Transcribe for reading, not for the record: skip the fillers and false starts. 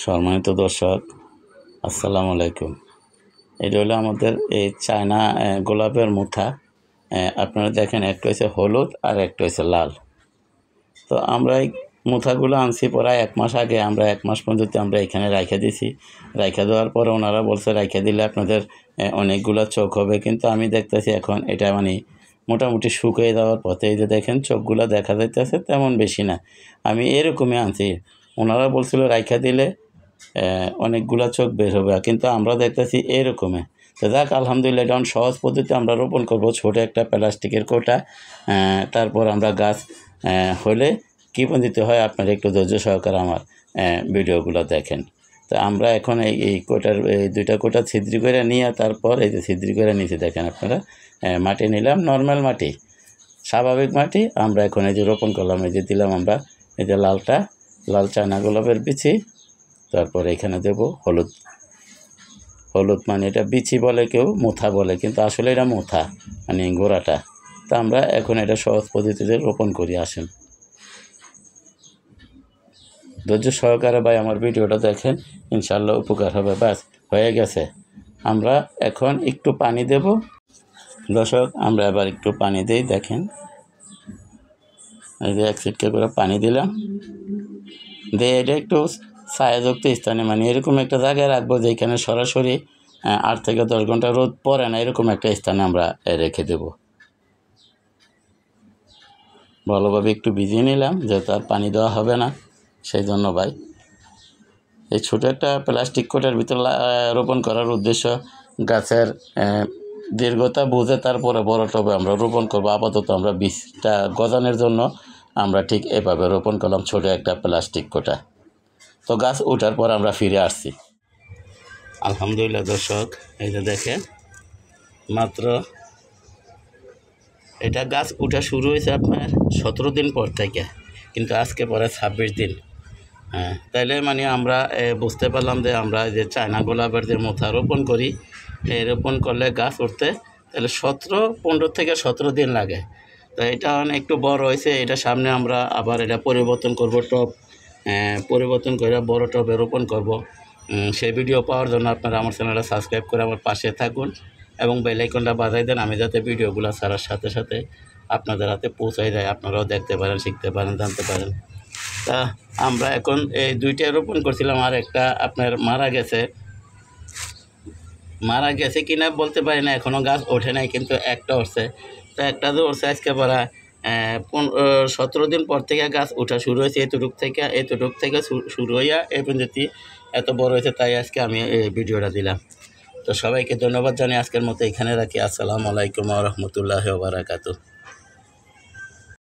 সম্মানিত দর্শক, আসসালামু আলাইকুম। এটা হলো আমাদের এই চায়না গোলাপের মুঠা। আপনারা দেখেন, একটা হচ্ছে হলুদ আর একটা হচ্ছে লাল। তো আমরা এই মুঠাগুলো আনছি প্রায় 1 মাস আগে। আমরা 1 মাস পর্যন্ত আমরা এখানে রাইখা দিছি। রাইখা দেওয়ার পরে ওনারা বলছে রাইখা দিলে আপনাদের অনেকগুলো চোখ হবে, কিন্তু আমি দেখতেছি এখন এটা মানে মোটামুটি শুকিয়ে যাওয়ার পথে। এই যে দেখেন চোখগুলো দেখা যাইতেছে, তেমন বেশি না। আমি এরকমই আনছি। ওনারা বলছিল রাইখা দিলে অনেকগুলা চোখ বের হবে, কিন্তু আমরা দেখতেছি এরকমই। তো যাক, আলহামদুলিল্লাহ, এটা সহজ পদ্ধতি আমরা রোপণ করব। ছোটো একটা প্লাস্টিকের কোটা, তারপর আমরা গাছ হলে কী দিতে হয় আপনারা একটু ধৈর্য সহকারে আমার ভিডিওগুলো দেখেন। তো আমরা এখন এই কোটার এই 2টা কোটা ছিদ্রি করে নিয়ে তারপর এই যে ছিদ্রি করে নিচে দেখেন আপনারা মাটি নিলাম, নর্মাল মাটি, স্বাভাবিক মাটি। আমরা এখন এই যে রোপণ করলাম, এই যে দিলাম আমরা এই যে লাল চায়না গোলাপের বিচি। তারপর এখানে দেব হলুদ মানে এটা বিচি বলে, কেউ মুথা বলে, কিন্তু আসলে এটা মুথা মানে গোড়াটা। তা আমরা এখন এটা সহজ পদ্ধতিতে রোপণ করি। আসেন, ধৈর্য সহকারে ভাই আমার ভিডিওটা দেখেন, ইনশাল্লাহ উপকার হবে। ব্যাস হয়ে গেছে। আমরা এখন একটু পানি দেব দর্শক। আমরা এবার একটু পানি দিই, দেখেন এই যে 1 চিটকে করে পানি দিলাম। দিয়ে এটা একটু ছায়াযুক্ত স্থানে, মানে এরকম একটা জায়গায় রাখবো যেখানে সরাসরি 8 থেকে 10 ঘন্টা রোদ পড়ে না, এরকম একটা স্থানে আমরা রেখে দেব। ভালোভাবে একটু ভিজিয়ে নিলাম, যেহেতু আর পানি দেওয়া হবে না, সেই জন্য ভাই এই ছোটো একটা প্লাস্টিক কোটার ভিতর রোপণ করার উদ্দেশ্য গাছের দীর্ঘতা বুঝে তারপরে বড় টবে আমরা রোপণ করবো। আপাতত আমরা বীজটা গজানোর জন্য আমরা ঠিক এভাবে রোপণ করলাম, ছোটো একটা প্লাস্টিক কোটা। তো গাছ ওঠার পর আমরা ফিরে আসছি। আলহামদুলিল্লাহ দর্শক, এই যে দেখেন মাত্র এটা গাছ ওঠা শুরু হয়েছে আপনার 17 দিন পর থেকে, কিন্তু আজকে পরে 26 দিন। তাইলে মানে আমরা বুঝতে পারলাম যে আমরা যে চায়না গোলাপের যে মোথা রোপণ করি, রোপণ করলে গাছ উঠতে তাহলে 15 থেকে 17 দিন লাগে। তো এটা একটু বড় হয়েছে, এটা সামনে আমরা আবার এটা পরিবর্তন করব, টব পরিবর্তন করে বড় টবে রোপণ করব। সেই ভিডিও পাওয়ার জন্য আপনারা আমার চ্যানেলটা সাবস্ক্রাইব করে আমার পাশে থাকুন এবং বেল আইকনটা বাজাই দেন, আমি যাতে ভিডিওগুলো ছাড়ার সাথে সাথে আপনাদের হাতে পৌঁছায় যায়, আপনারাও দেখতে পারেন, শিখতে পারেন, জানতে পারেন। তা আমরা এখন এই 2টা রোপণ করছিলাম, আর একটা আপনার মারা গেছে কিনা বলতে পারি না, এখনও গাছ ওঠে নাই, কিন্তু একটা উঠছে। তো একটা যে উঠছে আজকে পরা 17 দিন পর থেকে গাছ ওঠা শুরু হয়েছে। এতটুক থেকে শুরু হইয়া এই পর্যন্ত এত বড় হয়েছে, তাই আজকে আমি এই ভিডিওটা দিলাম। তো সবাইকে ধন্যবাদ জানিয়ে আজকের মতো এখানে রাখি। আসসালামু আলাইকুম ওয়া রাহমাতুল্লাহি ওয়া বারাকাতুহু।